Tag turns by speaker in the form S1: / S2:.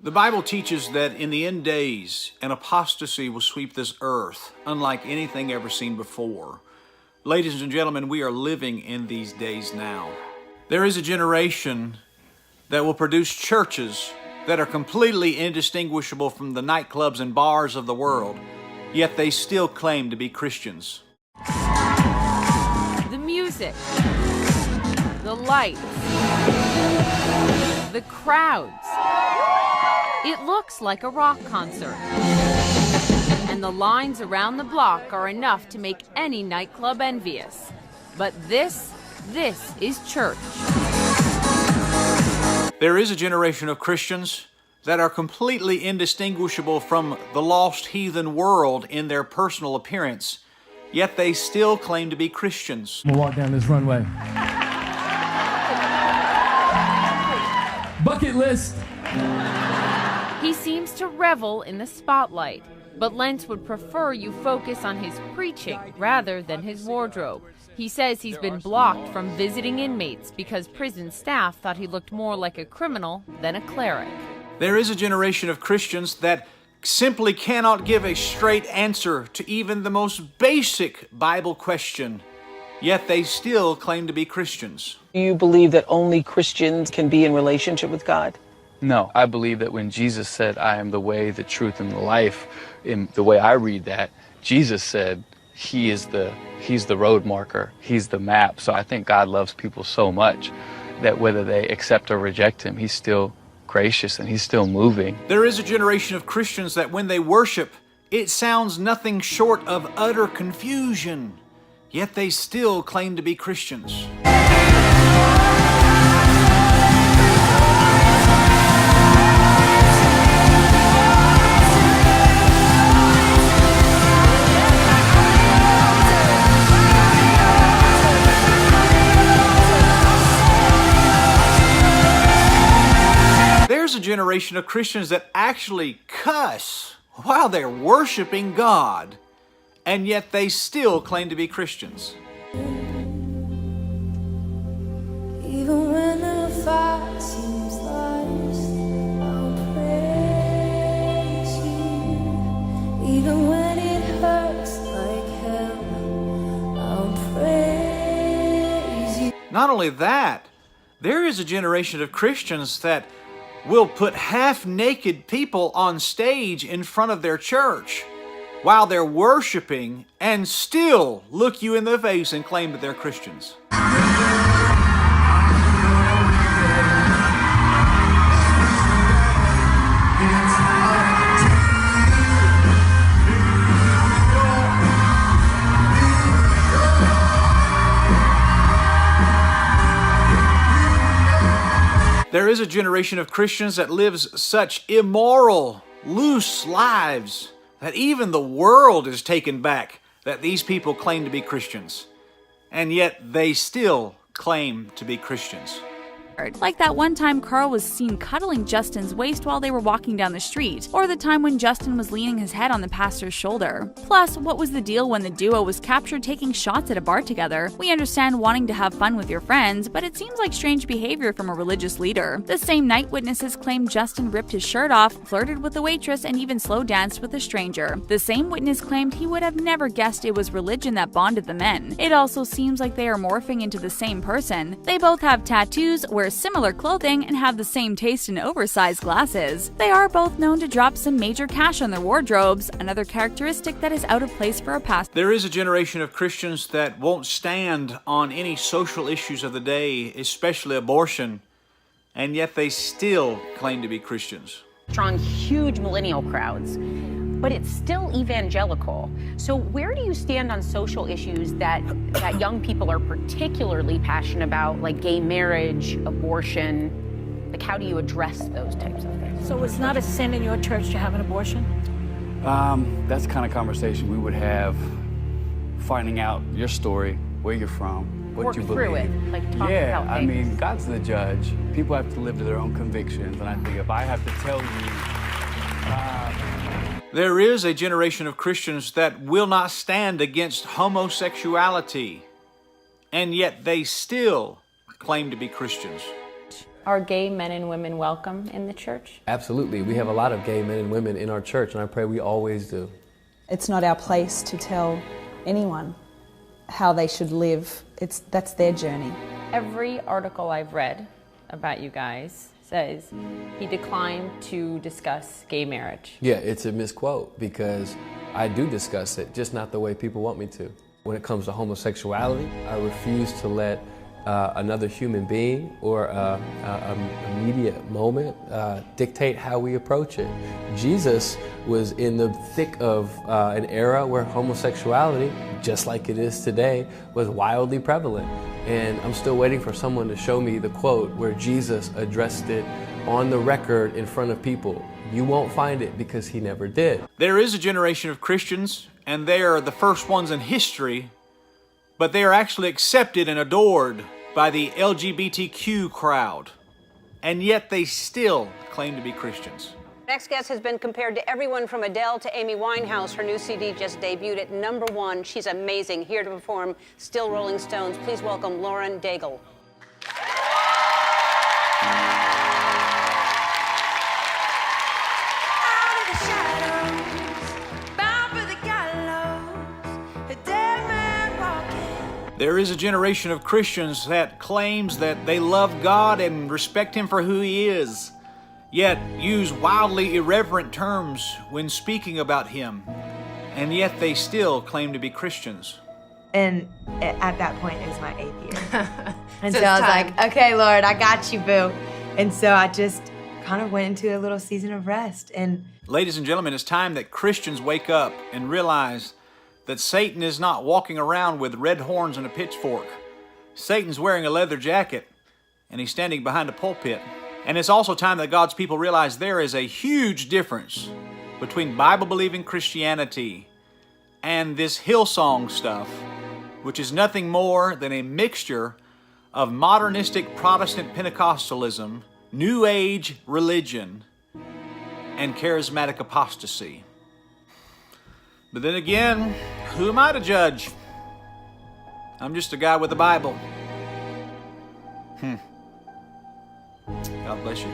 S1: The Bible teaches that in the end days, an apostasy will sweep this earth, unlike anything ever seen before. Ladies and gentlemen, we are living in these days now. There is a generation that will produce churches that are completely indistinguishable from the nightclubs and bars of the world, yet they still claim to be Christians.
S2: The music, the lights, the crowds. It looks like a rock concert. And the lines around the block are enough to make any nightclub envious. But this is church.
S1: There is a generation of Christians that are completely indistinguishable from the lost heathen world in their personal appearance, yet they still claim to be Christians.
S3: I'm gonna walk down this runway. Bucket list.
S2: He seems to revel in the spotlight, but Lentz would prefer you focus on his preaching rather than his wardrobe. He says he's been blocked from visiting inmates because prison staff thought he looked more like a criminal than a cleric.
S1: There is a generation of Christians that simply cannot give a straight answer to even the most basic Bible question, yet they still claim to be Christians.
S4: Do you believe that only Christians can be in relationship with God?
S5: No, I believe that when Jesus said, I am the way, the truth, and the life, in the way I read that, Jesus said he's the road marker, he's the map. So I think God loves people so much that whether they accept or reject him, he's still gracious and he's still moving.
S1: There is a generation of Christians that when they worship, it sounds nothing short of utter confusion, yet they still claim to be Christians. There's a generation of Christians that actually cuss while they're worshiping God, and yet they still claim to be Christians.
S6: Even when the fight seems lost, I'll praise you. Even when it hurts like hell, I'll praise you.
S1: Not only that, there is a generation of Christians that will put half-naked people on stage in front of their church while they're worshiping and still look you in the face and claim that they're Christians. There is a generation of Christians that lives such immoral, loose lives that even the world is taken back that these people claim to be Christians, and yet they still claim to be Christians.
S7: Like that one time Carl was seen cuddling Justin's waist while they were walking down the street, or the time when Justin was leaning his head on the pastor's shoulder. Plus, what was the deal when the duo was captured taking shots at a bar together? We understand wanting to have fun with your friends, but it seems like strange behavior from a religious leader. The same night, witnesses claim Justin ripped his shirt off, flirted with the waitress, and even slow danced with a stranger. The same witness claimed he would have never guessed it was religion that bonded the men. It also seems like they are morphing into the same person. They both have tattoos, wear similar clothing, and have the same taste in oversized glasses. They are both known to drop some major cash on their wardrobes, another characteristic that is out of place for a pastor.
S1: There is a generation of Christians that won't stand on any social issues of the day, especially abortion, and yet they still claim to be Christians.
S8: Drawing huge millennial crowds, but it's still evangelical. So where do you stand on social issues that young people are particularly passionate about, like gay marriage, abortion? Like, how do you address those types of things?
S9: So it's not a sin in your church to have an abortion?
S10: That's the kind of conversation we would have, finding out your story, where you're from, what
S8: Work
S10: you believe.
S8: through it, like talk
S10: yeah,
S8: about
S10: I
S8: things.
S10: mean, God's the judge. People have to live to their own convictions, and I think if I have to tell you,
S1: There is a generation of Christians that will not stand against homosexuality, and yet they still claim to be Christians.
S2: Are gay men and women welcome in the church?
S3: Absolutely. We have a lot of gay men and women in our church, and I pray we always do.
S11: It's not our place to tell anyone how they should live. That's their journey.
S2: Every article I've read about you guys says he declined to discuss gay marriage.
S3: Yeah, it's a misquote because I do discuss it, just not the way people want me to. When it comes to homosexuality, I refuse to let another human being or a media moment dictate how we approach it. Jesus was in the thick of an era where homosexuality, just like it is today, was wildly prevalent. And I'm still waiting for someone to show me the quote where Jesus addressed it on the record in front of people. You won't find it because he never did.
S1: There is a generation of Christians, and they are the first ones in history, but they are actually accepted and adored by the LGBTQ crowd, and yet they still claim to be Christians.
S12: Next guest has been compared to everyone from Adele to Amy Winehouse. Her new CD just debuted at #1. She's amazing. Here to perform Still Rolling Stones. Please welcome Lauren Daigle.
S1: There is a generation of Christians that claims that they love God and respect Him for who He is, yet use wildly irreverent terms when speaking about Him, and yet they still claim to be Christians.
S13: And at that point, it was my 8th year. And so I was like, okay, Lord, I got you, boo. And so I just kind of went into a little season of rest. And
S1: ladies and gentlemen, it's time that Christians wake up and realize that Satan is not walking around with red horns and a pitchfork. Satan's wearing a leather jacket, and he's standing behind a pulpit. And it's also time that God's people realize there is a huge difference between Bible-believing Christianity and this Hillsong stuff, which is nothing more than a mixture of modernistic Protestant Pentecostalism, New Age religion, and charismatic apostasy. But then again, who am I to judge? I'm just a guy with a Bible. God bless you.